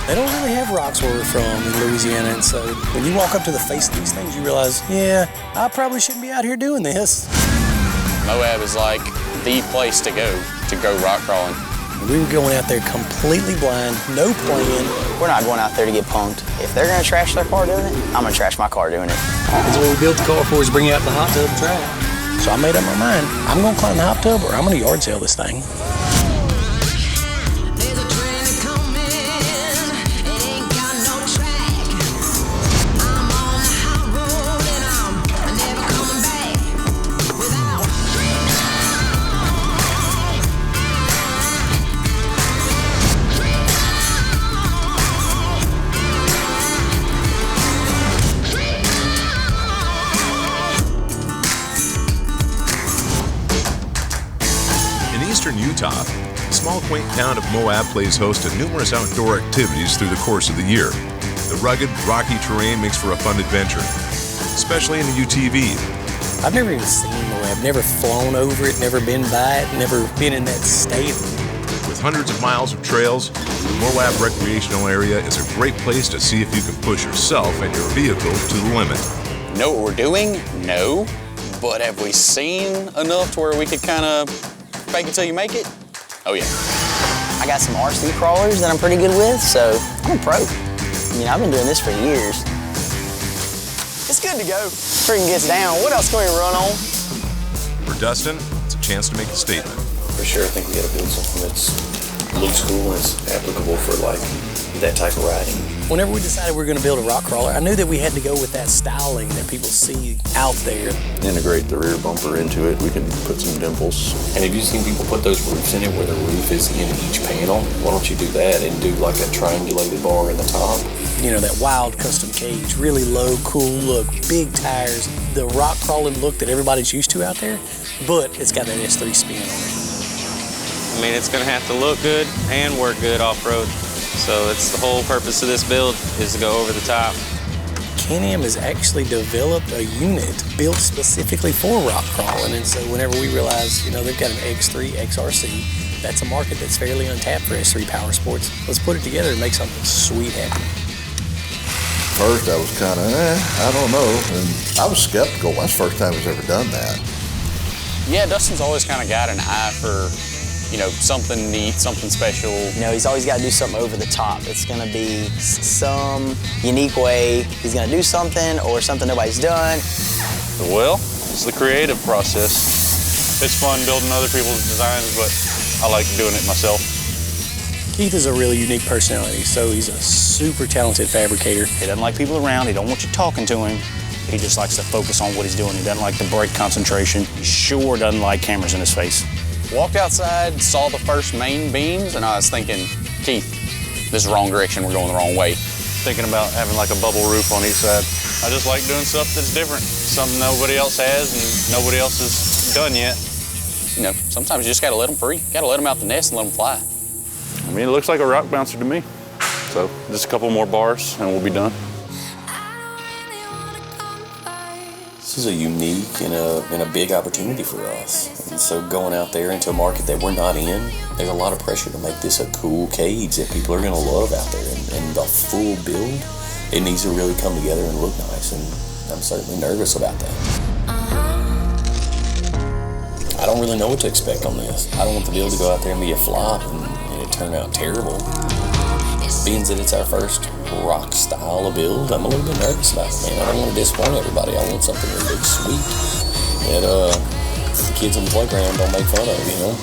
They don't really have rocks where we're from in Louisiana, and so when you walk up to the face of these things, you realize, yeah, I probably shouldn't be out here doing this. Moab is like the place to go rock crawling. We were going out there completely blind, no plan. We're not going out there to get punked. If they're gonna trash their car doing it, I'm gonna trash my car doing it. That's what we built the car for, is bring out the hot tub and try it. So I made up my mind. I'm gonna climb the hot tub or I'm gonna yard sale this thing. In Utah, the small, quaint town of Moab plays host to numerous outdoor activities through the course of the year. The rugged, rocky terrain makes for a fun adventure, especially in the UTV. I've never even seen Moab, never flown over it, never been by it, never been in that state. With hundreds of miles of trails, the Moab recreational area is a great place to see if you can push yourself and your vehicle to the limit. Know what we're doing? No. But have we seen enough to where we could kind of fake it till you make it? Oh yeah. I got some RC crawlers that I'm pretty good with, so I'm a pro. I mean, I've been doing this for years. It's good to go. Freaking gets down. What else can we run on? For Dustin, it's a chance to make a statement. For sure, I think we gotta build something that's looks cool and is applicable for like that type of riding. Whenever we decided we were going to build a rock crawler, I knew that we had to go with that styling that people see out there. Integrate the rear bumper into it, we can put some dimples. And have you seen people put those roofs in it where the roof is in each panel? Why don't you do that and do like a triangulated bar in the top? You know, that wild custom cage, really low, cool look, big tires, the rock crawling look that everybody's used to out there, but it's got that S3 spin on it. I mean, it's gonna have to look good and work good off-road. So that's the whole purpose of this build, is to go over the top. Can-Am has actually developed a unit built specifically for rock crawling, and so whenever we realized, you know, they've got an X3 XRC, that's a market that's fairly untapped for S3 power sports. Let's put it together and make something sweet happen. First, I was kind of, I don't know, and I was skeptical. That's the first time he's ever done that. Yeah, Dustin's always kind of got an eye for, you know, something neat, something special. You know, he's always got to do something over the top. It's going to be some unique way he's going to do something or something nobody's done. Well, it's the creative process. It's fun building other people's designs, but I like doing it myself. Keith is a really unique personality, so he's a super talented fabricator. He doesn't like people around. He don't want you talking to him. He just likes to focus on what he's doing. He doesn't like to break concentration. He sure doesn't like cameras in his face. Walked outside, saw the first main beams, and I was thinking, Keith, this is the wrong direction, we're going the wrong way. Thinking about having like a bubble roof on each side. I just like doing stuff that's different, something nobody else has and nobody else has done yet. You know, sometimes you just gotta let them free. You gotta let them out the nest and let them fly. I mean, it looks like a rock bouncer to me. So just a couple more bars and we'll be done. This is a unique and a big opportunity for us. And so going out there into a market that we're not in, there's a lot of pressure to make this a cool cage that people are gonna love out there. And the full build, it needs to really come together and look nice. And I'm certainly nervous about that. I don't really know what to expect on this. I don't want the build to go out there and be a flop and it turn out terrible. Being that it's our first rock style of build, I'm a little bit nervous about it, man. I don't want to disappoint everybody. I want something really sweet that the kids on the playground don't make fun of, you know?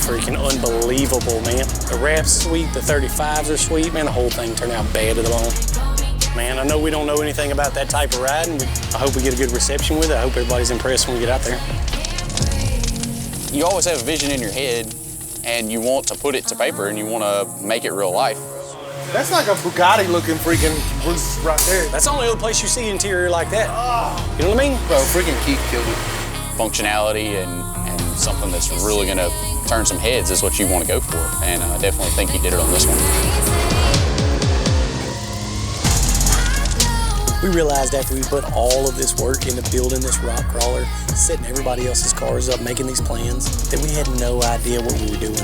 Freaking unbelievable, man. The wrap's sweet, the 35s are sweet, man. The whole thing turned out bad to the bone. Man, I know we don't know anything about that type of riding, but I hope we get a good reception with it. I hope everybody's impressed when we get out there. You always have a vision in your head, and you want to put it to paper, and you want to make it real life. That's like a Bugatti-looking freaking roof right there. That's the only other place you see interior like that. You know what I mean? Bro, freaking Keith killed it. Functionality and something that's really going to turn some heads is what you want to go for, and I definitely think he did it on this one. We realized after we put all of this work into building this rock crawler, setting everybody else's cars up, making these plans, that we had no idea what we were doing.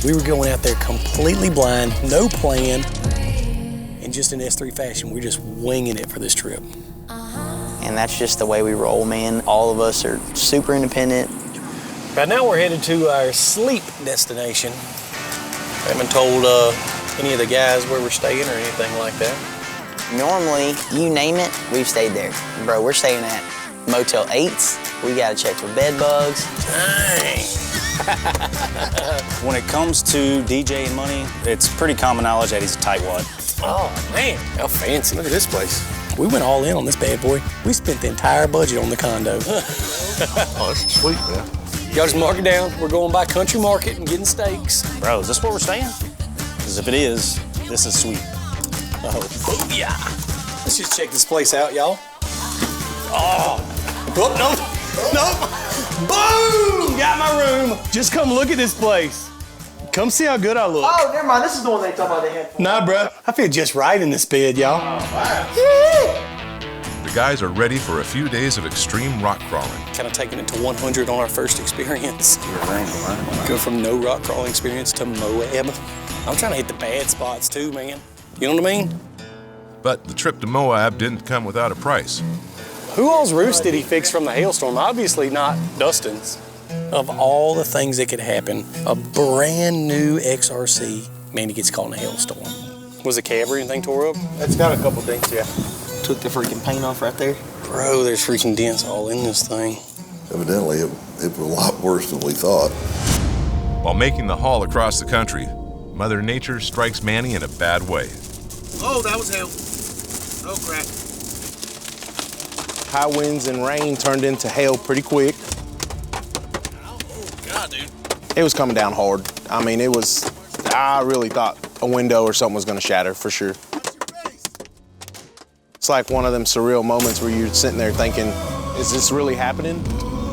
We were going out there completely blind, no plan, and just in S3 fashion, we're just winging it for this trip. And that's just the way we roll, man. All of us are super independent. Right now we're headed to our sleep destination. I haven't told any of the guys where we're staying or anything like that. Normally, you name it, we've stayed there. Bro, we're staying at Motel 8s. We gotta check for bed bugs. Dang. When it comes to DJing money, it's pretty common knowledge that he's a tightwad. Oh, man, how fancy. Look at this place. We went all in on this bad boy. We spent the entire budget on the condo. Oh, this is sweet, man. Y'all just mark it down. We're going by Country Market and getting steaks. Bro, is this where we're staying? Because if it is, this is sweet. Oh, yeah. Let's just check this place out, y'all. Oh, nope. Boom! Got my room. Just come look at this place. Come see how good I look. Oh, never mind. This is the one they talked about they had. Nah, bro. I feel just right in this bed, y'all. The guys are ready for a few days of extreme rock crawling. Kind of taking it to 100 on our first experience. Go from no rock crawling experience to Moab. I'm trying to hit the bad spots too, man. You know what I mean? But the trip to Moab didn't come without a price. Who all's roofs did he fix from the hailstorm? Obviously not Dustin's. Of all the things that could happen, a brand new XRC, man, he gets caught in a hailstorm. Was the cab or anything tore up? It's got a couple dings, yeah. Took the freaking paint off right there. Bro, there's freaking dents all in this thing. Evidently, it was a lot worse than we thought. While making the haul across the country, Mother Nature strikes Manny in a bad way. Oh, that was hail. Oh, crap. High winds and rain turned into hail pretty quick. Oh, God, dude. It was coming down hard. I mean, I really thought a window or something was gonna shatter, for sure. It's like one of them surreal moments where you're sitting there thinking, is this really happening?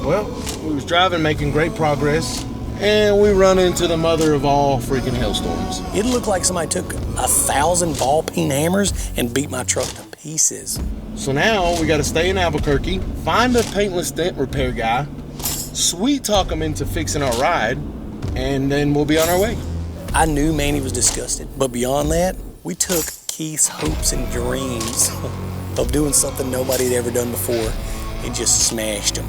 Well, we was driving, making great progress, and we run into the mother of all freaking hailstorms. It looked like somebody took 1,000 ball peen hammers and beat my truck to pieces. So now we gotta stay in Albuquerque, find a paintless dent repair guy, sweet talk him into fixing our ride, and then we'll be on our way. I knew Manny was disgusted, but beyond that, we took Keith's hopes and dreams of doing something nobody had ever done before and just smashed them.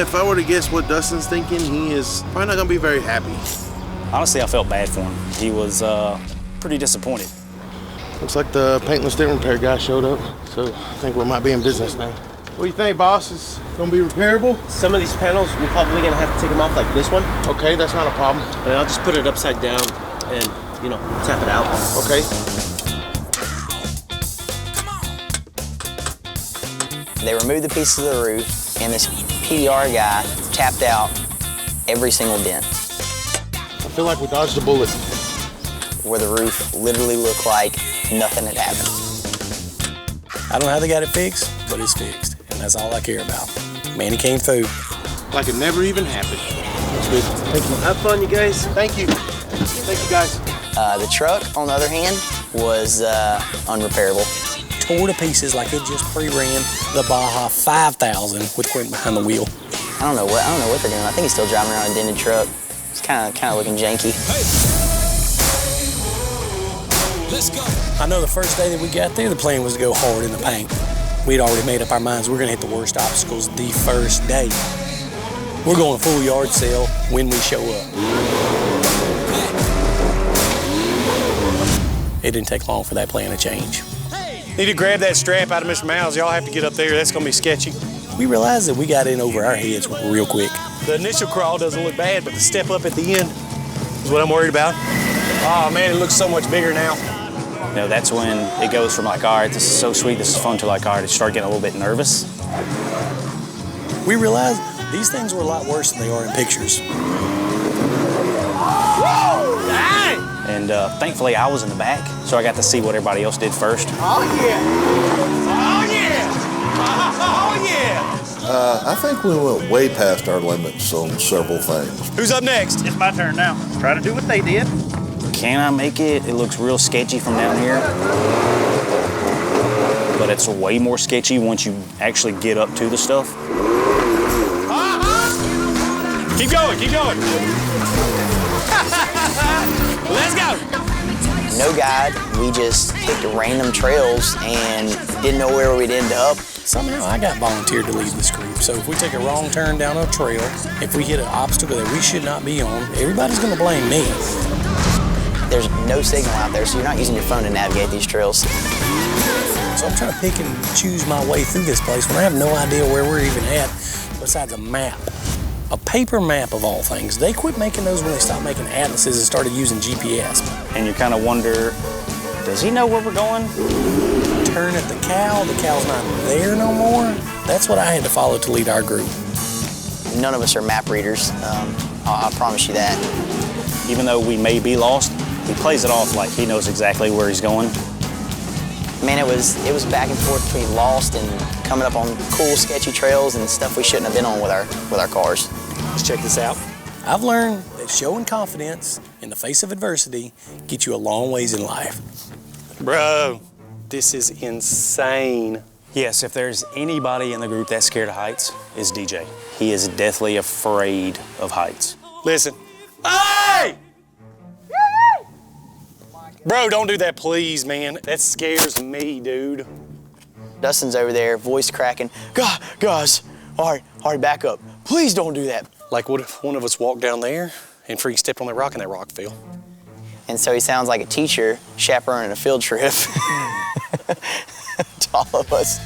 If I were to guess what Dustin's thinking, he is probably not gonna be very happy. Honestly, I felt bad for him. He was pretty disappointed. Looks like the paintless dent repair guy showed up, so I think we might be in business now. What do you think, boss? Is gonna be repairable? Some of these panels, we're probably gonna have to take them off like this one. Okay, that's not a problem. And I'll just put it upside down and, tap it out. Okay. They removed the pieces of the roof, and this PDR guy tapped out every single dent. I feel like we dodged a bullet. Where the roof literally looked like nothing had happened. I don't know how they got it fixed, but it's fixed, and that's all I care about. Manny came through. Like it never even happened. That's good. Thank you. Have fun, you guys. Thank you. Thank you, guys. The truck, on the other hand, was unrepairable. Tore to pieces like it just pre-ran the Baja 5000 with Quentin behind the wheel. I don't know what they're doing. I think he's still driving around a dented truck. It's kind of looking janky. Let's go. I know the first day that we got there, the plan was to go hard in the paint. We'd already made up our minds we're gonna hit the worst obstacles the first day. We're going full yard sale when we show up. It didn't take long for that plan to change. Need to grab that strap out of Mr. Miles. Y'all have to get up there. That's gonna be sketchy. We realized that we got in over our heads real quick. The initial crawl doesn't look bad, but the step up at the end is what I'm worried about. Oh man, it looks so much bigger now. That's when it goes from like, all right, this is so sweet, this is fun, to like, all right, it start getting a little bit nervous. We realized these things were a lot worse than they are in pictures. Whoa! Dang! And thankfully I was in the back, so I got to see what everybody else did first. Oh yeah! Oh yeah! Oh yeah! I think we went way past our limits on several things. Who's up next? It's my turn now. Try to do what they did. Can I make it? It looks real sketchy from down here. But it's way more sketchy once you actually get up to the stuff. Keep going, keep going. Let's go. No guide, we just picked random trails and didn't know where we'd end up. Somehow I got volunteered to lead this group. So if we take a wrong turn down a trail, if we hit an obstacle that we should not be on, everybody's gonna blame me. There's no signal out there, so you're not using your phone to navigate these trails. So I'm trying to pick and choose my way through this place when I have no idea where we're even at besides a map. A paper map of all things. They quit making those when they stopped making atlases and started using GPS. And you kind of wonder, does he know where we're going? Turn at the cow's not there no more. That's what I had to follow to lead our group. None of us are map readers, I promise you that. Even though we may be lost, he plays it off like he knows exactly where he's going. Man, it was back and forth between lost and coming up on cool, sketchy trails and stuff we shouldn't have been on with our cars. Let's check this out. I've learned that showing confidence in the face of adversity gets you a long ways in life. Bro, this is insane. Yes, if there's anybody in the group that's scared of heights, it's DJ. He is deathly afraid of heights. Listen. Hey! Bro, don't do that, please, man. That scares me, dude. Dustin's over there, voice cracking. Guys, all right, back up. Please don't do that. Like, what if one of us walked down there and freaking stepped on that rock and that rock fell? And so he sounds like a teacher chaperoning a field trip to all of us.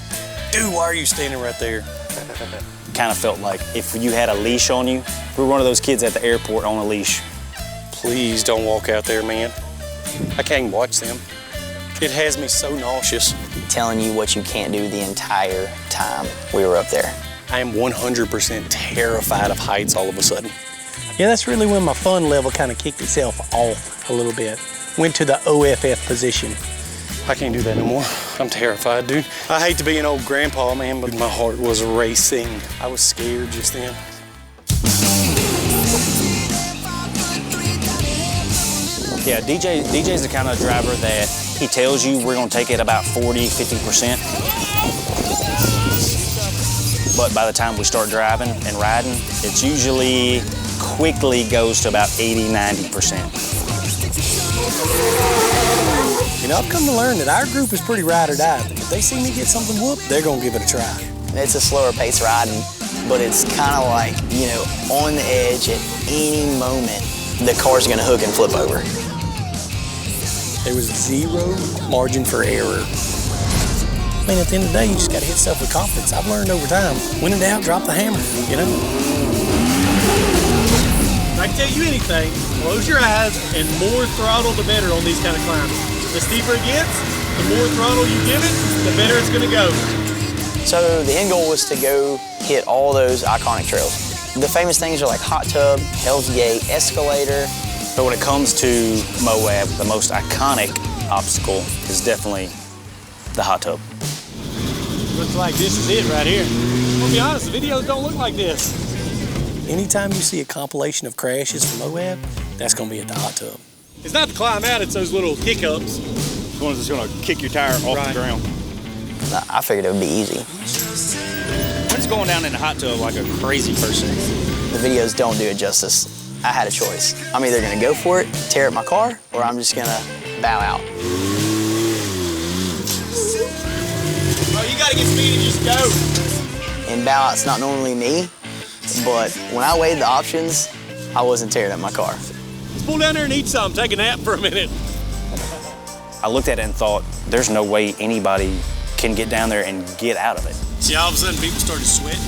Dude, why are you standing right there? Kind of felt like if you had a leash on you, we were one of those kids at the airport on a leash. Please don't walk out there, man. I can't watch them. It has me so nauseous. Telling you what you can't do the entire time we were up there. I am 100% terrified of heights all of a sudden. Yeah, that's really when my fun level kind of kicked itself off a little bit. Went to the OFF position. I can't do that no more. I'm terrified, dude. I hate to be an old grandpa, man, but my heart was racing. I was scared just then. Yeah, DJ's the kind of driver that he tells you we're gonna take it about 40, 50%. But by the time we start driving and riding, it's usually quickly goes to about 80, 90%. You know, I've come to learn that our group is pretty ride or die. If they see me get something whooped, they're gonna give it a try. It's a slower pace riding, but it's kind of like, you know, on the edge at any moment, the car's gonna hook and flip over. There was zero margin for error. I mean, at the end of the day, you just gotta hit stuff with confidence. I've learned over time, when in doubt, drop the hammer, you know? I can tell you anything, close your eyes and more throttle the better on these kind of climbs. The steeper it gets, the more throttle you give it, the better it's gonna go. So the end goal was to go hit all those iconic trails. The famous things are like Hot Tub, Hell's Gate, Escalator. But when it comes to Moab, the most iconic obstacle is definitely the hot tub. Looks like this is it right here. I'll be honest, the videos don't look like this. Anytime you see a compilation of crashes from Moab, that's gonna be at the hot tub. It's not the climb out, it's those little hiccups. The ones that's gonna kick your tire off the ground. I figured it would be easy. I'm just going down in the hot tub like a crazy person. The videos don't do it justice. I had a choice. I'm either gonna go for it, tear up my car, or I'm just gonna bow out. Bro, you gotta get speed and just go. And bow out's not normally me, but when I weighed the options, I wasn't tearing up my car. Let's pull down there and eat something, take a nap for a minute. I looked at it and thought, there's no way anybody can get down there and get out of it. See, all of a sudden people started sweating.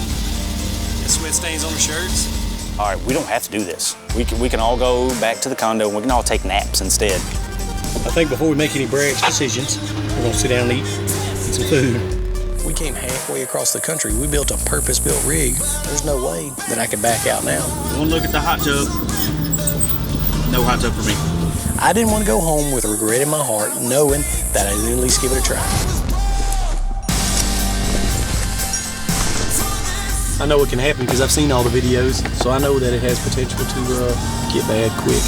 Got sweat stains on their shirts. All right, we don't have to do this. We can all go back to the condo and we can all take naps instead. I think before we make any brash decisions, we're gonna sit down and eat some food. We came halfway across the country. We built a purpose-built rig. There's no way that I could back out now. One look at the hot tub. No hot tub for me. I didn't want to go home with regret in my heart, knowing that I'd at least give it a try. I know it can happen because I've seen all the videos, so I know that it has potential to get bad quick.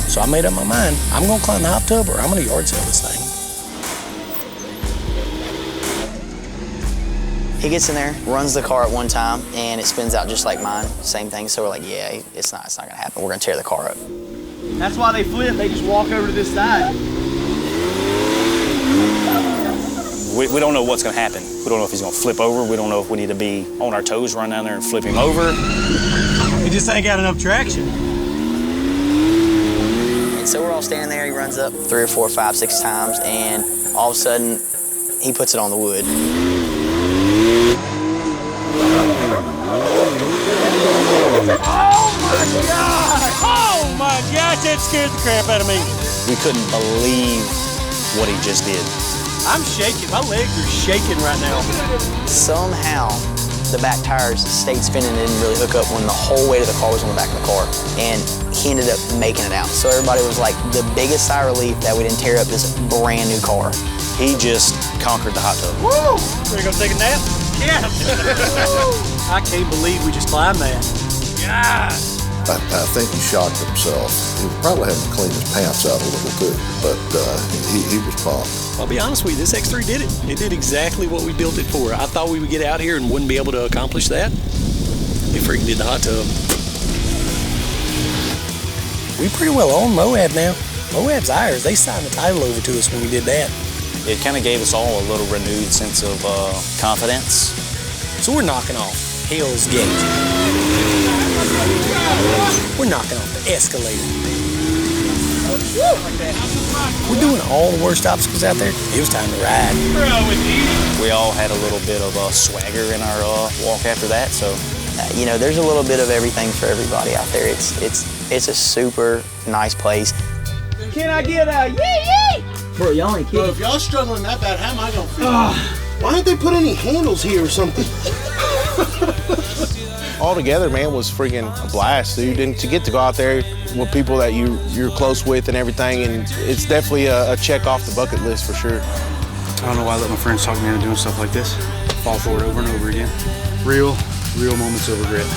So I made up my mind. I'm gonna climb the hot tub or I'm gonna yard sale this thing. He gets in there, runs the car at one time, and it spins out just like mine. Same thing. So we're like, yeah, it's not gonna happen. We're gonna tear the car up. That's why they flip. They just walk over to this side. We don't know what's gonna happen. We don't know if he's gonna flip over. We don't know if we need to be on our toes, run down there and flip him over. He just ain't got enough traction. And so we're all standing there. He runs up 3 or 4, 5, 6 times, and all of a sudden, he puts it on the wood. Oh my gosh, that scared the crap out of me. We couldn't believe what he just did. I'm shaking. My legs are shaking right now. Somehow, the back tires stayed spinning and didn't really hook up when the whole weight of the car was on the back of the car. And he ended up making it out. So everybody was like, the biggest sigh of relief that we didn't tear up this brand new car. He just conquered the hot tub. Woo! Ready to go take a nap? Yeah. I can't believe we just climbed that. God. I think he shocked himself. He was probably having to clean his pants out a little too, but he was pumped. I'll be honest with you, this X3 did it. It did exactly what we built it for. I thought we would get out here and wouldn't be able to accomplish that. We freaking did the hot tub. We pretty well own Moab now. Moab's ours. They signed the title over to us when we did that. It kind of gave us all a little renewed sense of confidence. So we're knocking off Hell's Gate. We're knocking off the escalator. We're doing all the worst obstacles out there. It was time to ride. We all had a little bit of swagger in our walk after that, so. You know, there's a little bit of everything for everybody out there. It's a super nice place. Can I get a yee? Bro, y'all ain't kidding. Bro, if y'all struggling that bad, how am I gonna feel? Why didn't they put any handles here or something? All together, man, was freaking a blast, dude. And to get to go out there with people that you're close with and everything, and it's definitely a check off the bucket list for sure. I don't know why I let my friends talk me into doing stuff like this. Fall for it over and over again. Real moments of regret.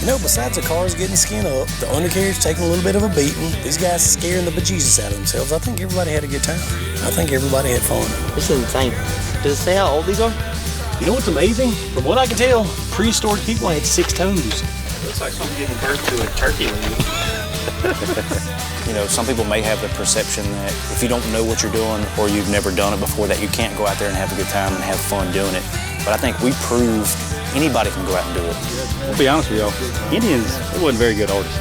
You know, besides the cars getting skinned up, the undercarriage taking a little bit of a beating, these guys scaring the bejesus out of themselves, I think everybody had a good time. I think everybody had fun. This is insane. Does it say how old these are? You know what's amazing? From what I can tell, prehistoric people had 6 toes. Looks like something giving birth to a turkey. You know, some people may have the perception that if you don't know what you're doing or you've never done it before, that you can't go out there and have a good time and have fun doing it. But I think we proved anybody can go out and do it. I'll be honest with y'all, Indians, they wasn't very good artists.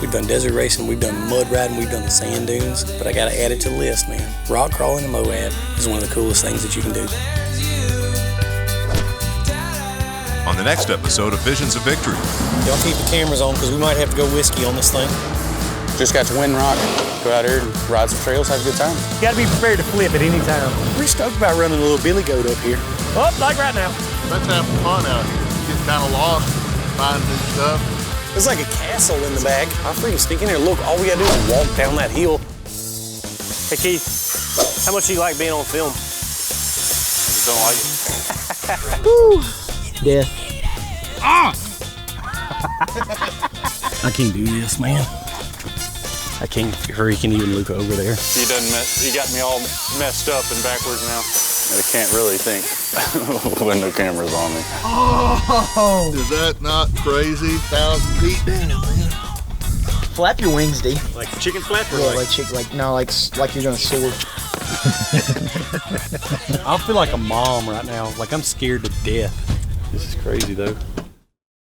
We've done desert racing, we've done mud riding, we've done the sand dunes, but I gotta add it to the list, man. Rock crawling in Moab is one of the coolest things that you can do. On the next episode of Visions of Victory. Y'all keep the cameras on because we might have to go whiskey on this thing. Just got to Windrock, go out here and ride some trails, have a good time. You gotta be prepared to flip at any time. We're stoked about running a little billy goat up here. Oh, like right now. Let's have some fun out here. Get kind of lost, find new stuff. There's like a castle in the back. I freaking stick in there. Look, all we gotta do is walk down that hill. Hey Keith, how much do you like being on film? I just don't like it. Woo! Death. I can't do this, man. I can't freaking even look over there. He got me all messed up and backwards now. I can't really think when no camera's on me. Oh! Is that not crazy? 1,000 feet down. Flap your wings, D. Like chicken flap or Yeah, like like you're gonna soar. I feel like a mom right now. Like I'm scared to death. This is crazy though.